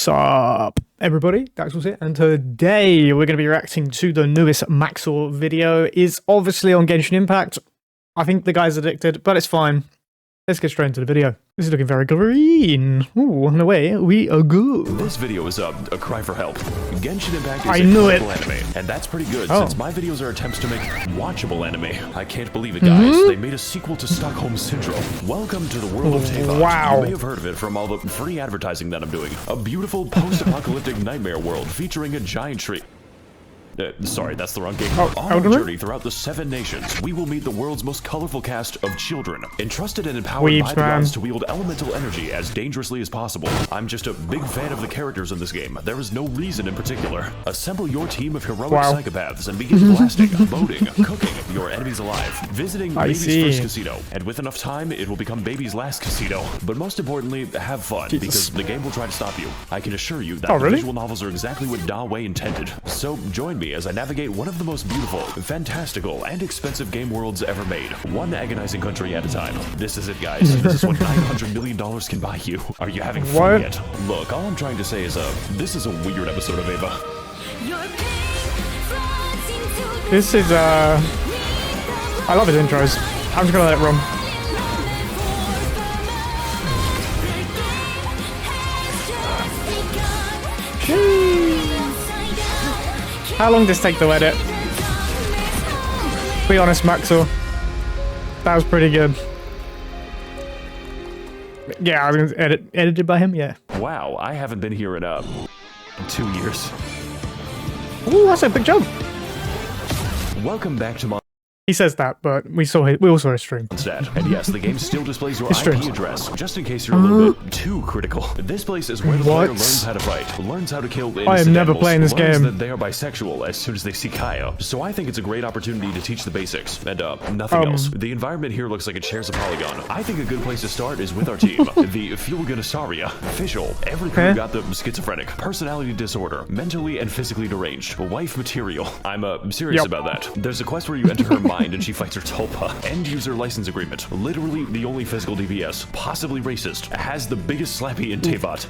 What's up, everybody? Daxellz here, and today we're going to be reacting to the newest Maxor video. Is obviously on Genshin Impact. I think the guy's addicted, but it's fine. Let's get straight into the video. This is looking very green. Ooh, on the way, we are good. This video is a cry for help. Genshin Impact is I a knew it. anime, and that's pretty good since my videos are attempts to make watchable anime. I can't believe it, guys. They made a sequel to Stockholm Syndrome. Welcome to the world of Tavot. Wow. You may have heard of it from all the free advertising that I'm doing. A beautiful post-apocalyptic nightmare world featuring a giant tree. Sorry, that's the wrong game. On our journey throughout the 7 nations, we will meet the world's most colorful cast of children, entrusted and empowered by the gods to wield elemental energy as dangerously as possible. I'm just a big fan of the characters in this game. There is no reason in particular. Assemble your team of heroic psychopaths and begin blasting, loading, cooking your enemies alive, visiting Baby's first casino, and with enough time, it will become Baby's last casino. But most importantly, have fun, because the game will try to stop you. I can assure you that the visual novels are exactly what Da Wei intended. So join me as I navigate one of the most beautiful, fantastical, and expensive game worlds ever made, one agonizing country at a time. This is it, guys. This is what $900 million can buy you. Are you having fun yet? Look, all I'm trying to say is, this is a weird episode of Ava. This is, I love his intros. I'm just gonna let it run. How long does this take to edit? Be honest, Maxor. That was pretty good. Yeah, I was edited by him, yeah. Wow, I haven't been here in, 2 years. Ooh, that's a big jump. Welcome back to He says that, but we all saw his stream. Monstadt. And yes, the game still displays your IP address, just in case you're a little bit too critical. This place is where the player learns how to fight, learns how to kill innocent I am never animals, playing this game. That they are bisexual as soon as they see Kaya. So I think it's a great opportunity to teach the basics, and nothing else. The environment here looks like it shares a polygon. I think a good place to start is with our team. The Fulgunisauria. Official. Every crew got the schizophrenic, personality disorder, mentally and physically deranged, wife material. I'm serious about that. There's a quest where you enter her mind and she fights her Tulpa. End user license agreement. Literally the only physical DPS. Possibly racist. Has the biggest slappy in Tavot.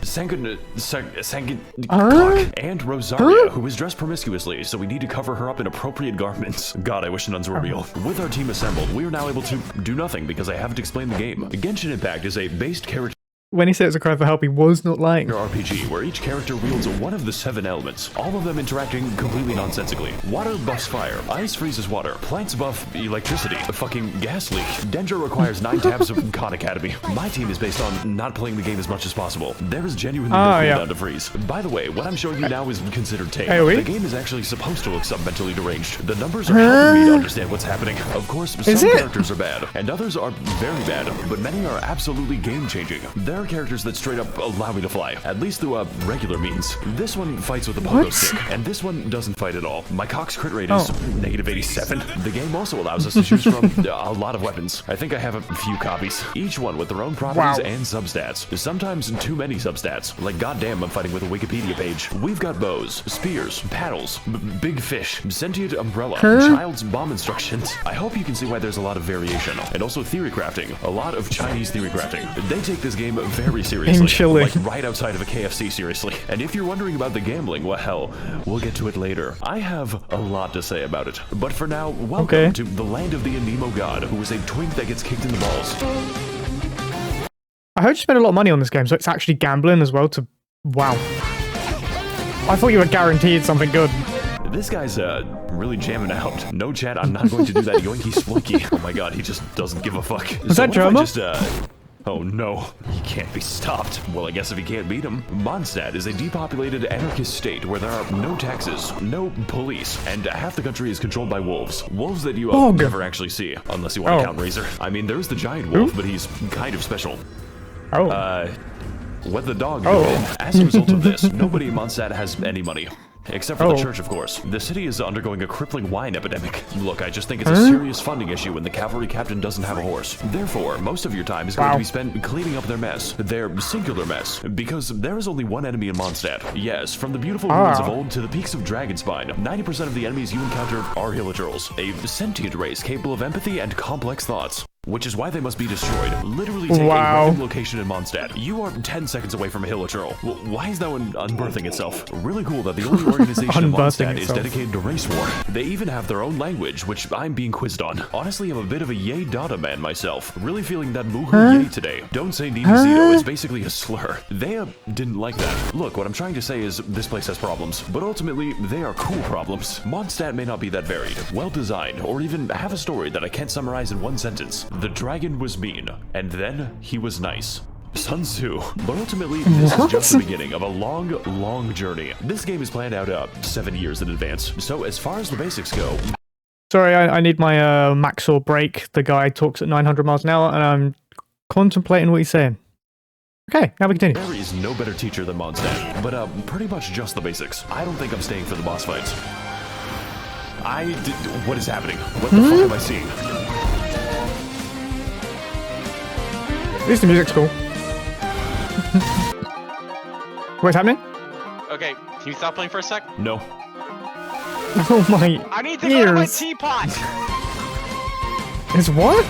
And Rosaria, who is dressed promiscuously, so we need to cover her up in appropriate garments. God, I wish nuns were real. With our team assembled, we are now able to do nothing because I haven't explained the game. Genshin Impact is a based character. When he said it's a cry for help, he was not lying. RPG, where each character wields one of the 7 elements, all of them interacting completely nonsensically. Water buffs fire, ice freezes water, plants buff electricity, a fucking gas leak. Dendro requires 9 tabs of Khan Academy. My team is based on not playing the game as much as possible. There is genuinely no cooldown to freeze. By the way, what I'm showing you now is considered tame. The game is actually supposed to look mentally deranged. The numbers are helping me to understand what's happening. Of course, some characters are bad, and others are very bad, but many are absolutely game-changing. There are characters that straight up allow me to fly, at least through regular means. This one fights with a pogo stick, and this one doesn't fight at all. My Cox crit rate is -87. The game also allows us to choose from a lot of weapons. I think I have a few copies, each one with their own properties and substats. Sometimes too many substats. Like, goddamn, I'm fighting with a Wikipedia page. We've got bows, spears, paddles, big fish, sentient umbrella, child's bomb instructions. I hope you can see why there's a lot of variation, and also theory crafting. A lot of Chinese theory crafting. They take this game very seriously, like right outside of a KFC, seriously. And if you're wondering about the gambling, well, hell, we'll get to it later. I have a lot to say about it. But for now, welcome to the land of the Anemo god, who is a twink that gets kicked in the balls. I heard you spent a lot of money on this game, so it's actually gambling as well to... Wow. I thought you were guaranteed something good. This guy's, really jamming out. No, chat, I'm not going to do that yoinky splinky. Oh my god, he just doesn't give a fuck. Is that drama? Oh no, he can't be stopped. Well, I guess if he can't beat him. Monstadt is a depopulated anarchist state where there are no taxes, no police, and half the country is controlled by wolves. Wolves that you never actually see, unless you want to count Razor. I mean, there's the giant wolf, but he's kind of special. What the dog did. As a result of this, nobody in Monstadt has any money. Except for the church, of course. The city is undergoing a crippling wine epidemic. Look, I just think it's a serious funding issue when the cavalry captain doesn't have a horse. Therefore, most of your time is going to be spent cleaning up their mess. Their singular mess. Because there is only one enemy in Monstadt. Yes, from the beautiful ruins of old to the peaks of Dragonspine, 90% of the enemies you encounter are Hilichurls, a sentient race capable of empathy and complex thoughts. which is why they must be destroyed. Literally take a random location in Monstadt. You are 10 seconds away from a hill eternal. Why is that one unbirthing itself? Really cool that the only organization in Monstadt is dedicated to race war. They even have their own language, which I'm being quizzed on. Honestly, I'm a bit of a yay data man myself. Really feeling that moohoo yay today. Don't say Nidazito, it's basically a slur. They didn't like that. Look, what I'm trying to say is this place has problems, but ultimately they are cool problems. Mondstadt may not be that varied, well designed, or even have a story that I can't summarize in one sentence. The dragon was mean, and then he was nice. Sun Tzu. But ultimately, this is just the beginning of a long, long journey. This game is planned out 7 years in advance, so as far as the basics go... Sorry, I need my Maxor break. The guy talks at 900 miles an hour, and I'm contemplating what he's saying. Okay, now we continue. There is no better teacher than Monstadt, but pretty much just the basics. I don't think I'm staying for the boss fights. What is happening? What the fuck am I seeing? At least the music's cool. What's happening? Okay, can you stop playing for a sec? No. Oh my I need to ears. go to my teapot! It's what?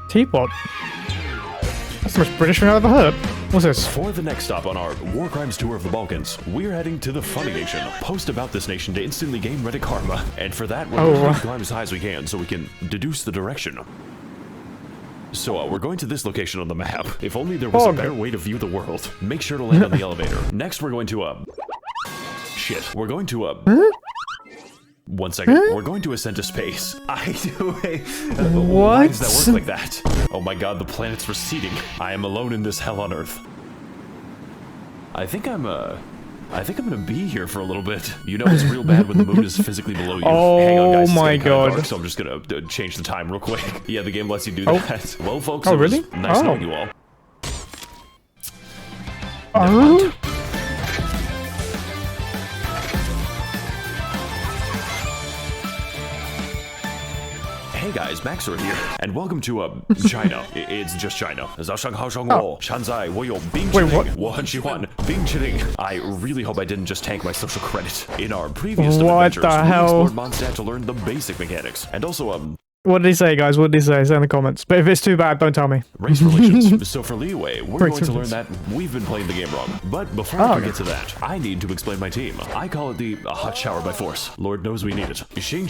Teapot? That's the most British thing I've ever heard. What's this? For the next stop on our War Crimes tour of the Balkans, we're heading to the Funny Nation. Post about this nation to instantly gain Reddit karma. And for that, we're going to climb as high as we can so we can deduce the direction. So we're going to this location on the map. If only there was a better way to view the world. Make sure to land on the elevator. Next, we're going to shit. We're going to one second. We're going to ascend to space. Why does that work like that? Oh my god, the planet's receding. I am alone in this hell on Earth. I think I'm gonna be here for a little bit. You know it's real bad when the moon is physically below you. Oh, hang on, guys, my god. Dark, so I'm just gonna change the time real quick. Yeah, the game lets you do that. Well, folks, it was really? nice knowing you all. Hey guys, Maxor here, and welcome to China. It's just China. I really hope I didn't just tank my social credit. In our previous adventures, we explored Monstadt to learn the basic mechanics, and also what did he say, guys? What did he say? Say in the comments. But if it's too bad, don't tell me. Race relations. So for Liyue, we're going to learn that we've been playing the game wrong. But before I can get to that, I need to explain my team. I call it the hot shower by force. Lord knows we need it. Xi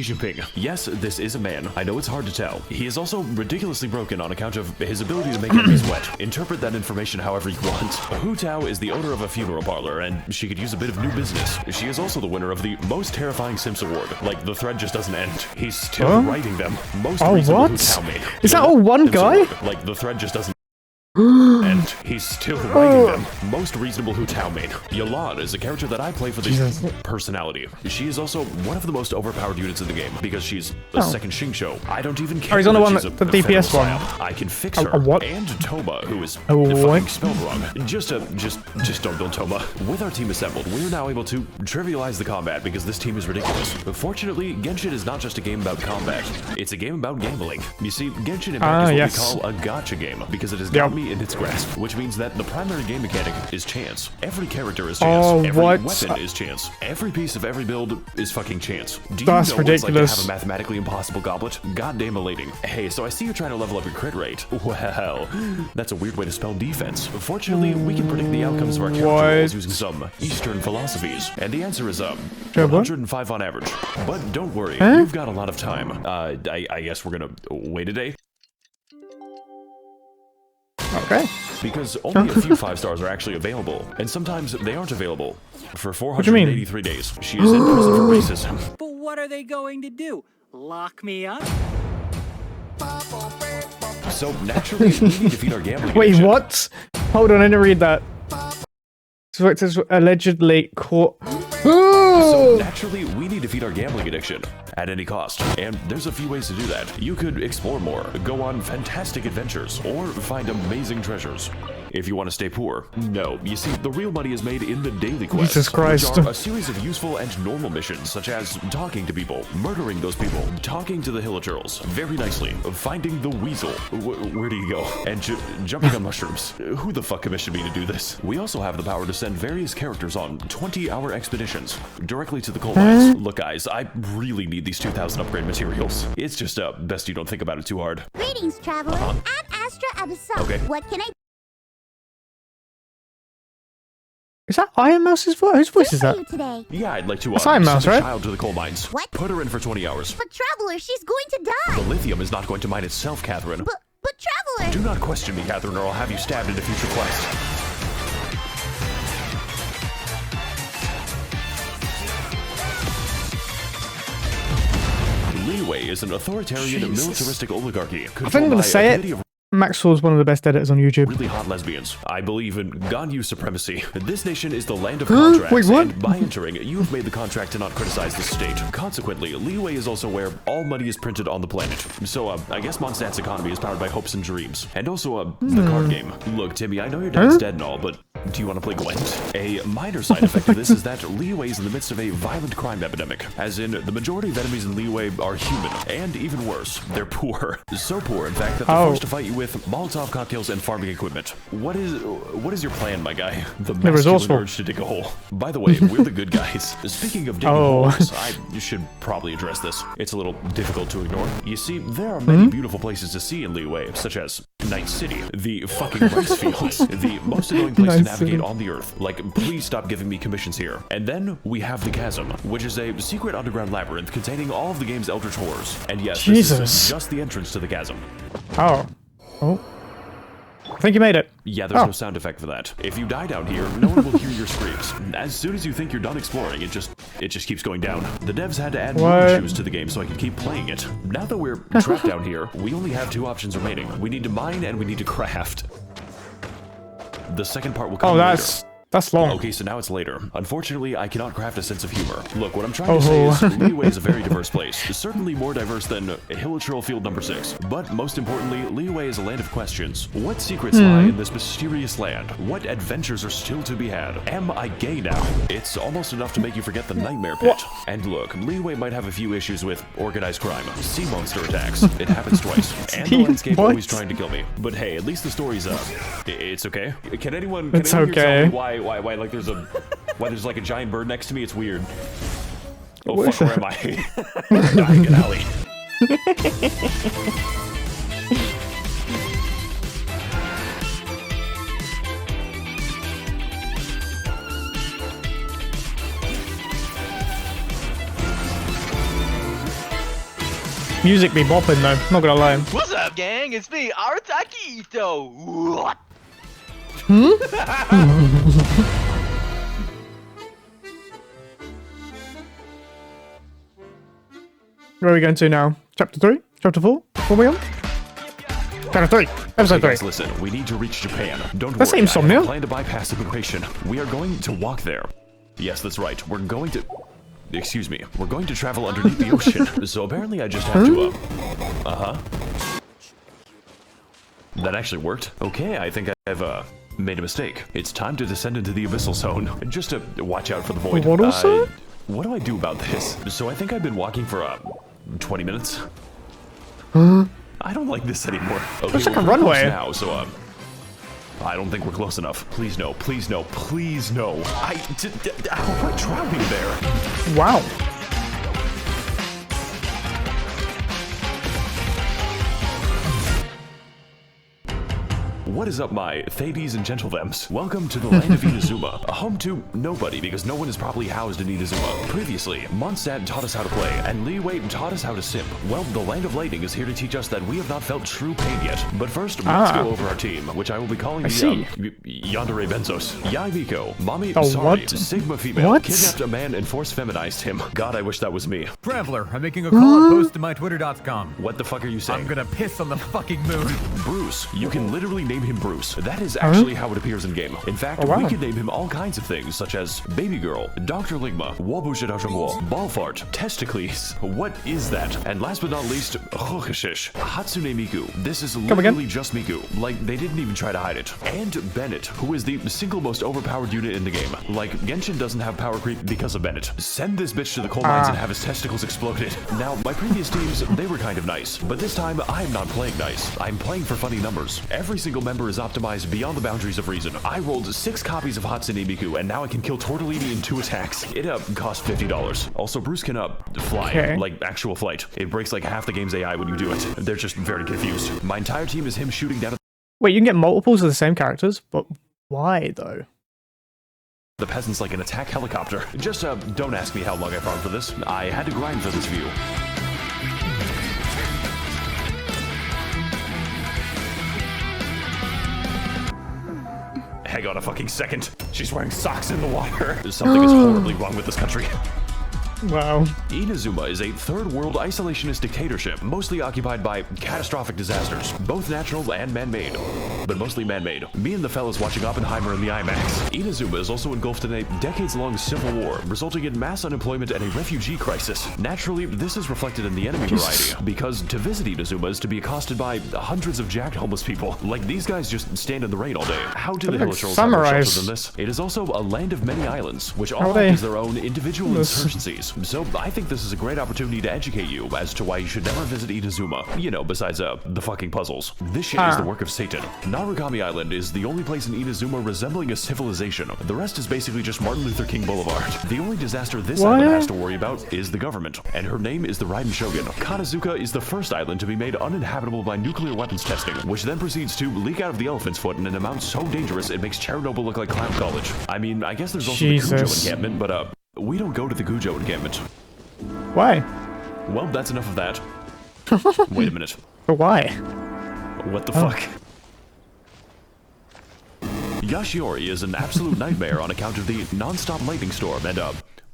Jinping. Yes, this is a man. I know it's hard to tell. He is also ridiculously broken on account of his ability to make enemies wet. Interpret that information however you want. Hu Tao is the owner of a funeral parlor, and she could use a bit of new business. She is also the winner of the most terrifying Sims award. Like, the thread just doesn't end. He's still writing them. Most reasonable Hu Tao made. Is that all one guy? Like, the thread just doesn't and he's still writing them. Most reasonable Hu Tao made. Yolande is a character that I play for the personality. She is also one of the most overpowered units in the game because she's a second Xingqiu. I don't even care. He's on the one, the DPS one. I can fix her. What? And Toma, who is fucking spelled wrong. Just don't build Toma. With our team assembled, we're now able to trivialize the combat because this team is ridiculous. Fortunately, Genshin is not just a game about combat. It's a game about gambling. You see, Genshin Impact is what we call a gacha game because it has got me in its grasp, which means that the primary game mechanic is chance. Every character is chance. Every weapon is chance. Every piece of every build is fucking chance. Do you know ridiculous. What it's like to have a mathematically impossible goblet? Goddamn elating. Hey, so I see you're trying to level up your crit rate. Well, that's a weird way to spell defense. Fortunately, we can predict the outcomes of our character roles using some Eastern philosophies. And the answer is 105 on average. But don't worry, you've got a lot of time. I guess we're gonna wait a day. Okay. Because only a few 5 stars are actually available, and sometimes they aren't available. For 483 days, she is in prison for racism. But what are they going to do? Lock me up? So naturally, we need to defeat our gambling Wait, addiction. what? Hold on, I didn't read that. Victor's allegedly caught. So naturally, we need to defeat our gambling addiction at any cost. And there's a few ways to do that. You could explore more, go on fantastic adventures, or find amazing treasures. if you want to stay poor. No, you see, the real money is made in the daily quests, Jesus Christ. which are a series of useful and normal missions, such as talking to people, murdering those people, talking to the Hilichurls, very nicely, finding the weasel, where do you go, and jumping on mushrooms. Who the fuck commissioned me to do this? We also have the power to send various characters on 20-hour expeditions directly to the coal mines. Look, guys, I really need these 2,000 upgrade materials. It's just best you don't think about it too hard. Greetings, traveler. I'm Astra Abyssal. Okay. What can I Is that Iron Mouse's voice? Whose voice is do for that? you today? Yeah, I'd like to That's Iron Mouse, send a right? child to the coal mines. What? Put her in for 20 hours. But traveler, she's going to die. The lithium is not going to mine itself, Catherine. But traveler. Do not question me, Catherine, or I'll have you stabbed in a future quest. Liyue is an authoritarian Jesus. militaristic oligarchy. I think I'm gonna say it. Of Maxwell's one of the best editors on YouTube. really hot lesbians. I believe in Ganyu supremacy. This nation is the land of contracts. Wait, what? And by entering, you have made the contract to not criticize the state. Consequently, Liyue is also where all money is printed on the planet. So, I guess Monstadt's economy is powered by hopes and dreams. And also, the card game. Look, Timmy, I know your dad's dead and all, but do you want to play Gwent? A minor side effect of this is that Liyue is in the midst of a violent crime epidemic. As in, the majority of enemies in Liyue are human. And even worse, they're poor. So poor, in fact, that they're forced to fight you with Molotov cocktails and farming equipment. What is your plan, my guy? The masculine resourceful. urge to dig a hole. By the way, we're the good guys. Speaking of digging holes, I should probably address this. It's a little difficult to ignore. You see, there are many beautiful places to see in Liyue, such as Night City, the fucking rice fields, the most annoying place to Night navigate City. on the earth. Like, please stop giving me commissions here. And then we have the Chasm, which is a secret underground labyrinth containing all of the game's eldritch horrors. And yes, this Jesus. is just the entrance to the Chasm. Oh. Oh. I think you made it. Yeah, there's no sound effect for that. If you die down here, no one will hear your screams. As soon as you think you're done exploring, it just keeps going down. The devs had to add more issues to the game so I could keep playing it. Now that we're trapped down here, we only have 2 options remaining. We need to mine and we need to craft. The second part will come later. That's long. Okay, so now it's later. Unfortunately, I cannot craft a sense of humor. Look, what I'm trying to say is Liyue is a very diverse place. Certainly more diverse than Hilichurl Field number 6. But most importantly, Liyue is a land of questions. What secrets lie in this mysterious land? What adventures are still to be had? Am I gay now? It's almost enough to make you forget the nightmare pit. And look, Liyue might have a few issues with organized crime, sea monster attacks. It happens twice. And the landscape always trying to kill me. But hey, at least the story's up. It's okay. Can anyone here tell me why like there's like a giant bird next to me? It's weird. Oh What fuck, where am I? Dying in alley. Music be bopping though, not gonna lie. What's up, gang? It's me, Arataki Ito. What? Where are we going to now? Chapter 3? Chapter 4? What are we on? Chapter 3. Episode Hey 3. guys, listen, we need to reach Japan. Don't That's worry, Insomnia. I have a plan to bypass immigration. We are going to walk there. Yes, that's right. We're going to... Excuse me. We're going to travel underneath the ocean. So apparently I just have to, That actually worked. Okay, I think I've, made a mistake. It's time to descend into the abyssal zone. Just to watch out for the void. What also? What do I do about this? So I think I've been walking for, 20 minutes. I don't like this anymore. Okay, Looks like we're a pretty close runway. now, so, I don't think we're close enough. Please no, please no, please no. How am I drowning there? Wow. What is up, my Thades and Gentlethems? Welcome to the land of Inazuma, a home to nobody because no one is properly housed in Inazuma. Previously, Monstadt taught us how to play, and Liyue taught us how to simp. Well, the land of lightning is here to teach us that we have not felt true pain yet. But first, let's go over our team, which I will be calling Yandere Benzos. Yai Miko, Mommy, sorry, what? Sigma female, What? kidnapped a man and force feminized him. God, I wish that was me. Traveler, I'm making a call-out post to my twitter.com. What the fuck are you saying? I'm gonna piss on the fucking moon. Bruce, you can literally name him Bruce. That is actually how it appears in game. In fact, wow. we could name him all kinds of things, such as Baby Girl, Dr. Ligma, Ballfart, Testicles. What is that? And last but not least, Hatsune Miku. This is literally just Miku. Like, they didn't even try to hide it. And Bennett, who is the single most overpowered unit in the game. Like, Genshin doesn't have power creep because of Bennett. Send this bitch to the coal mines and have his testicles exploded. Now, my previous teams, they were kind of nice, but this time, I'm not playing nice. I'm playing for funny numbers. Every single member is optimized beyond the boundaries of reason. I rolled 6 copies of Hatsune Miku, and now I can kill Tortellini in 2 attacks. It cost $50. Also, Bruce can fly, like actual flight. It breaks like half the game's AI when you do it. They're just very confused. My entire team is him shooting down. Wait, you can get multiples of the same characters, but why though? The peasants like an attack helicopter. Just don't ask me how long I farmed for this. I had to grind for this view. Hang on a fucking second. She's wearing socks in the water. Something is horribly wrong with this country. Wow. Inazuma is a third-world isolationist dictatorship, mostly occupied by catastrophic disasters, both natural and man-made, but mostly man-made. Me and the fellas watching Oppenheimer in the IMAX. Inazuma is also engulfed in a decades-long civil war, resulting in mass unemployment and a refugee crisis. Naturally, this is reflected in the enemy variety, because to visit Inazuma is to be accosted by hundreds of jacked homeless people. Like, these guys just stand in the rain all day. How do the Hilltrolls have more shelter than this? It is also a land of many islands, which all have their own individual insurgencies. So I think this is a great opportunity to educate you as to why you should never visit Inazuma. You know, besides the fucking puzzles. This shit is the work of Satan. Narukami Island is the only place in Inazuma resembling a civilization. The rest is basically just Martin Luther King Boulevard. The only disaster this island has to worry about is the government, and her name is the Raiden Shogun. Kanazuka is the first island to be made uninhabitable by nuclear weapons testing, which then proceeds to leak out of the elephant's foot in an amount so dangerous it makes Chernobyl look like Clown College. I mean, I guess there's also the Kujo encampment, but we don't go to the Kujo encampment. Why? Well, that's enough of that. Wait a minute. But why? What the fuck? Yashiori is an absolute nightmare on account of the non-stop lightning storm and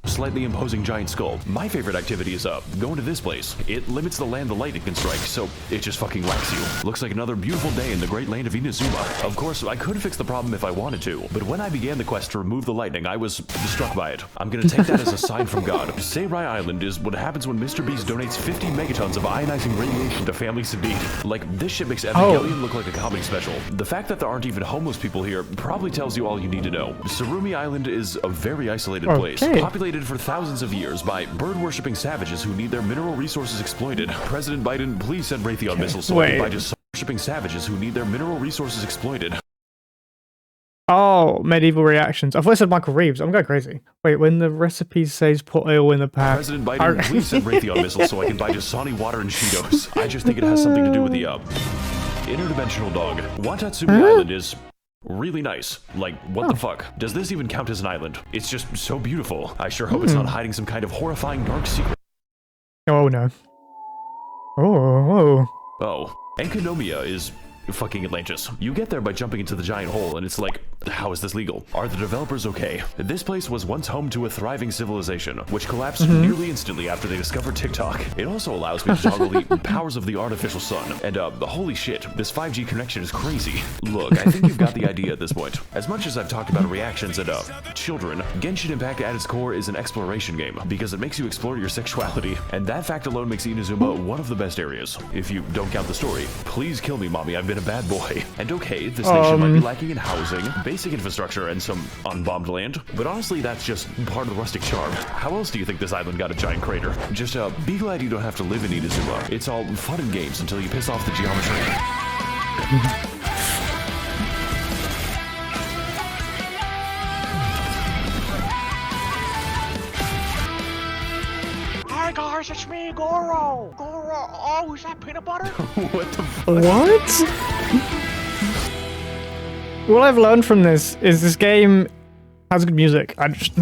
slightly imposing giant skull. My favorite activity is going to this place. It limits the land the lightning can strike, so it just fucking whacks you. Looks like another beautiful day in the great land of Inazuma. Of course, I could fix the problem if I wanted to, but when I began the quest to remove the lightning, I was struck by it. I'm gonna take that as a sign from God. Seirai Island is what happens when Mr. Beast donates 50 megatons of ionizing radiation to families in need. Like, this shit makes Evangelion look like a comedy special. The fact that there aren't even homeless people here probably tells you all you need to know. Surumi Island is a very isolated place, populated for thousands of years by bird-worshipping savages who need their mineral resources exploited. President Biden, please send Raytheon missiles so I can buy just worshipping savages who need their mineral resources exploited. Oh, medieval reactions. I thought I said Michael Reeves. I'm going crazy. Wait, when the recipe says put oil in the pan. President Biden, please send Raytheon missiles so I can buy Dasani water and Cheetos. I just think it has something to do with the, interdimensional dog. Watatsumi Island is really nice. Like, what the fuck? Does this even count as an island? It's just so beautiful. I sure hope it's not hiding some kind of horrifying dark secret. Oh, no. Oh. Oh. Enkanomiya is fucking Atlantis. You get there by jumping into the giant hole, and it's like, how is this legal? Are the developers okay? This place was once home to a thriving civilization, which collapsed nearly instantly after they discovered TikTok. It also allows me to toggle the powers of the artificial sun. And holy shit, this 5G connection is crazy. Look, I think you've got the idea at this point. As much as I've talked about reactions and children, Genshin Impact at its core is an exploration game, because it makes you explore your sexuality, and that fact alone makes Inazuma one of the best areas. If you don't count the story, please kill me, mommy, I've been a bad boy. And okay, this nation might be lacking in housing, basic infrastructure, and some unbombed land, but honestly, that's just part of the rustic charm. How else do you think this island got a giant crater? Just be glad you don't have to live in Inazuma. It's all fun and games until you piss off the geometry. Hi guys, it's me, Goro. Oh, is that peanut butter? What the fuck? What? What I've learned from this is this game has good music. I just...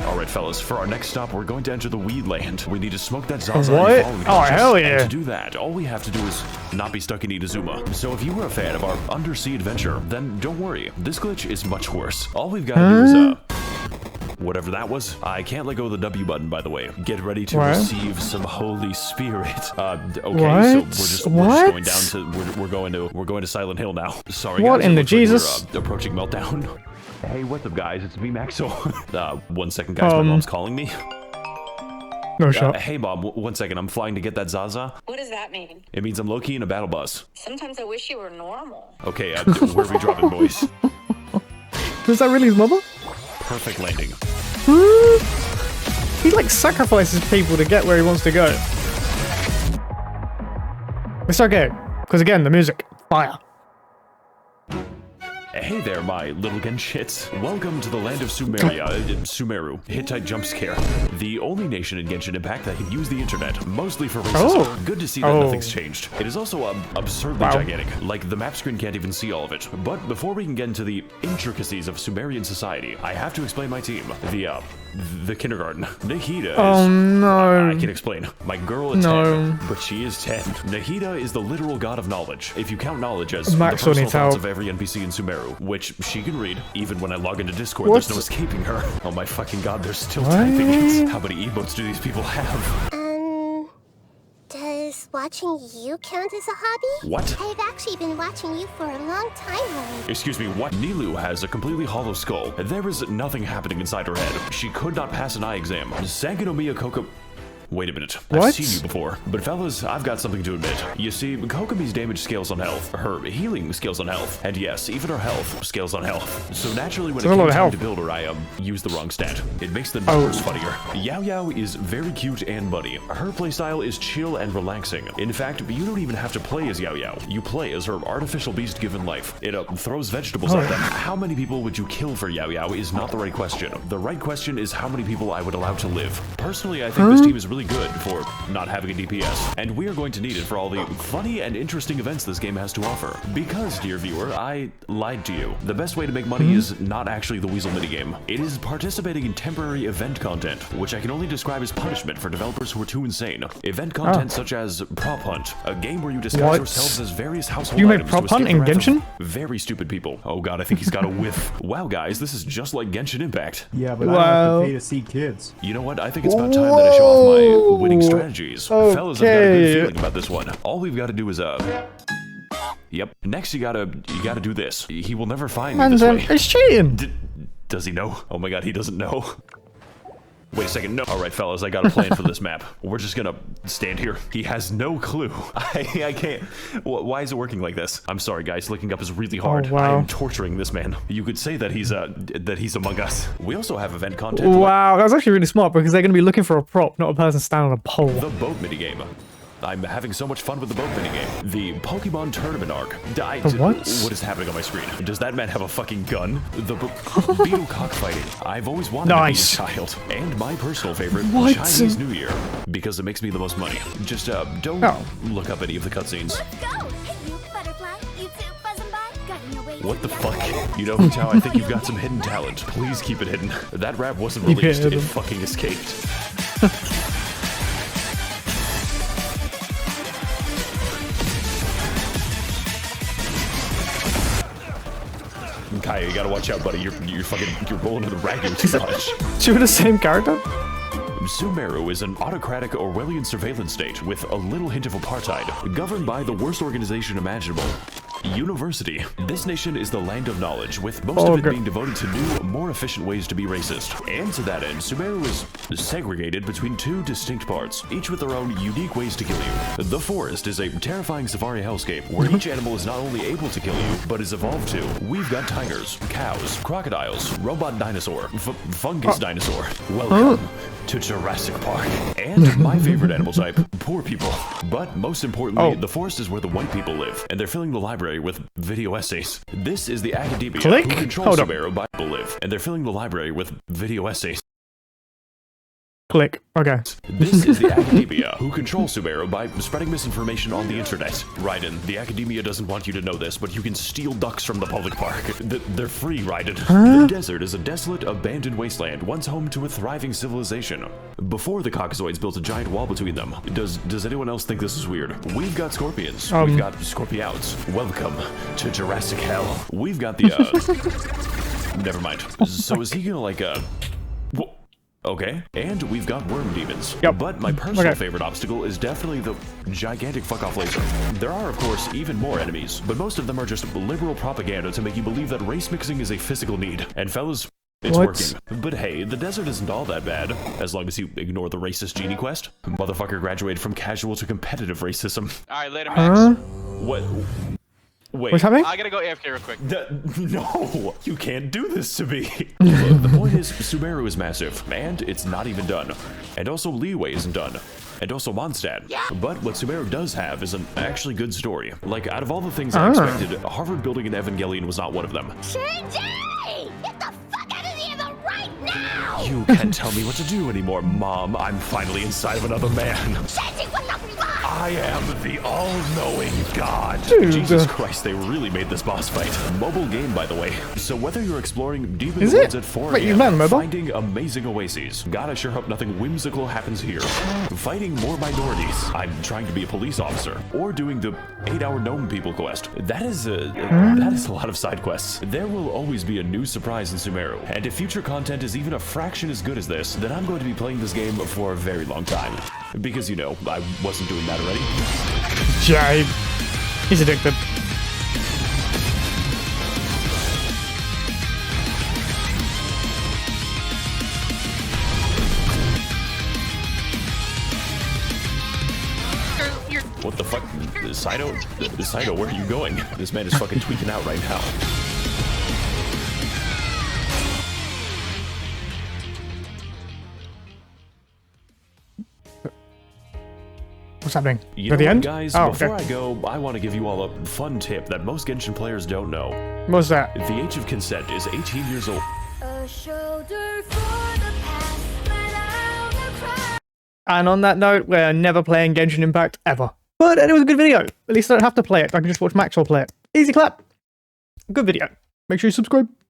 Alright fellas, for our next stop, we're going to enter the weed land. We need to smoke that Zaza. What? Oh, hell yeah. And to do that, all we have to do is not be stuck in Inazuma. So if you were a fan of our undersea adventure, then don't worry. This glitch is much worse. All we've got to do is, whatever that was. I can't let go of the W button, by the way. Get ready to What? receive some Holy Spirit. Okay, What? so we're just going down to we're going to Silent Hill now. Sorry, What guys, in it the looks like we're, Jesus? approaching meltdown. Hey, what's up, guys? It's me, Maxwell. 1 second, guys. My mom's calling me. No shot. Hey, Mom. 1 second. I'm flying to get that Zaza. What does that mean? It means I'm low-key in a battle bus. Sometimes I wish you were normal. Okay, where are we dropping, boys? Is that really his mother? Perfect landing. He like sacrifices people to get where he wants to go. It's okay, because again, the music, fire. Hey there, my little Genshits. Welcome to the land of Sumeru. Hittite jump scare. The only nation in Genshin Impact that can use the internet, mostly for racism. Oh. Good to see that nothing's changed. It is also absurdly gigantic. Like, the map screen can't even see all of it. But before we can get into the intricacies of Sumerian society, I have to explain my team. The kindergarten. Nikita is... Oh no. I can explain. My girl is 10, but she is 10. Nahida is the literal god of knowledge. If you count knowledge as the Max personal needs thoughts help. of every NPC in Sumeru, which she can read. Even when I log into Discord, What? there's no escaping her. Oh my fucking god, they're still What? typing it. How many emotes do these people have? Does watching you count as a hobby? What? I've actually been watching you for a long time already. Excuse me, what? Nilu has a completely hollow skull. There is nothing happening inside her head. She could not pass an eye exam. Sangonomiya Koka... Wait a minute. I've What? seen you before. But fellas, I've got something to admit. You see, Kokomi's damage scales on health. Her healing scales on health. And yes, even her health scales on health. So naturally, when it That's a lot came of time health. to build her, I used the wrong stat. It makes the numbers funnier. Yao Yao is very cute and muddy. Her playstyle is chill and relaxing. In fact, you don't even have to play as Yao Yao. You play as her artificial beast given life. It throws vegetables at them. How many people would you kill for Yao Yao is not the right question. The right question is how many people I would allow to live. Personally, I think this team is really good for not having a DPS, and we are going to need it for all the funny and interesting events this game has to offer. Because, dear viewer, I lied to you. The best way to make money is not actually the Weasel minigame. It is participating in temporary event content, which I can only describe as punishment for developers who are too insane. Event content such as Prop Hunt, a game where you disguise What? yourselves as various household You made items Prop to Hunt escape in the wrath of Genshin? very stupid people. Oh god, I think he's got a whiff. Wow, guys, this is just like Genshin Impact. Yeah, but I Wow. don't have to pay to see kids. You know what? I think it's about time that I show off my winning strategies. Fellas, I've got a good Okay. feeling about this one. All we've got to do is Yep. Next, you gotta do this. He will never find me And this then way. it's cheating. Does he know? Oh my god, he doesn't know. Wait a second, no. Alright, fellas, I got a plan for this map. We're just gonna stand here. He has no clue. I can't. Why is it working like this? I'm sorry, guys. Looking up is really hard. wow. I'm torturing this man. You could say that he's among us. We also have event content. like Wow, that was actually really smart because they're going to be looking for a prop, not a person standing on a pole. the boat minigame. I'm having so much fun with the boat minigame. The Pokemon Tournament arc. What? What is happening on my screen? Does that man have a fucking gun? The beetle cockfighting. I've always wanted Nice. to be a child. And my personal favorite, What? Chinese New Year. Because it makes me the most money. Just, don't Oh. look up any of the cutscenes. Let's go! Hey, you butterfly, you too, buzzing by, got in your way. What the fuck? You know, Tao, I think you've got some hidden talent. Please keep it hidden. That rap wasn't Keep it released. It hidden. fucking escaped. Kaya, you gotta watch out, buddy. You're rolling to the ragging too much. Two of the same character? Sumeru is an autocratic Orwellian surveillance state with a little hint of apartheid, governed by the worst organization imaginable. University. This nation is the land of knowledge, with most of it being devoted to new, more efficient ways to be racist. And to that end, Sumeru is segregated between two distinct parts, each with their own unique ways to kill you. The forest is a terrifying safari hellscape, where each animal is not only able to kill you, but is evolved to. We've got tigers, cows, crocodiles, robot dinosaur, fungus dinosaur. Welcome to Jurassic Park. And my favorite animal type, poor people. But most importantly, the forest is where the white people live, and they're filling the library with video essays. This is the academia Click? who controls Hold up. Sumeru by people live, and they're filling the library with video essays. Click. Okay. This is the academia who control Sumeru by spreading misinformation on the internet. Raiden, the academia doesn't want you to know this, but you can steal ducks from the public park. They're free, Raiden. The desert is a desolate, abandoned wasteland, once home to a thriving civilization. Before the Caucasoids built a giant wall between them. Does anyone else think this is weird? We've got scorpions. We've got scorpiouts. Welcome to Jurassic Hell. We've got the, never mind. So is he gonna, like, Okay, and we've got worm demons. Yep. But my personal Okay. favorite obstacle is definitely the gigantic fuck-off laser. There are, of course, even more enemies, but most of them are just liberal propaganda to make you believe that race mixing is a physical need. And fellas, it's What? working. But hey, the desert isn't all that bad, as long as you ignore the racist genie quest. Motherfucker graduated from casual to competitive racism. Alright, later, Max. Huh? What? Wait. What's happening? I gotta go AFK real quick. No, you can't do this to me. Look, the point is, Sumeru is massive, and it's not even done. And also Liyue isn't done. And also Monstadt. But what Sumeru does have is an actually good story. Like, out of all the things I expected, Harvard building an Evangelion was not one of them. Shinji! Get the fuck out of here right now! You can't tell me what to do anymore, Mom. I'm finally inside of another man. Shinji, what the fuck? I am the all-knowing God. Dude. Jesus Christ, they really made this boss fight. Mobile game, by the way. So whether you're exploring deep in Is the it? woods at 4 Wait, you a.m., met on mobile? finding amazing oases, God, I sure hope nothing whimsical happens here. Fighting more minorities, I'm trying to be a police officer, or doing the 8-hour gnome people quest. That is a lot of side quests. There will always be a new surprise in Sumeru, and if future content is even a fraction as good as this, then I'm going to be playing this game for a very long time. Because, you know, I wasn't doing that already. Yeah, he's addicted. What the fuck? Saito, where are you going? This man is fucking tweaking out right now. What's happening? You At know the what, end? guys? Oh, Before okay. I go, I want to give you all a fun tip that most Genshin players don't know. What's that? The age of consent is 18 years old. A shoulder for the past, let out the cry. And on that note, we're never playing Genshin Impact ever. But it was a good video. At least I don't have to play it. I can just watch Maxwell play it. Easy clap. Good video. Make sure you subscribe.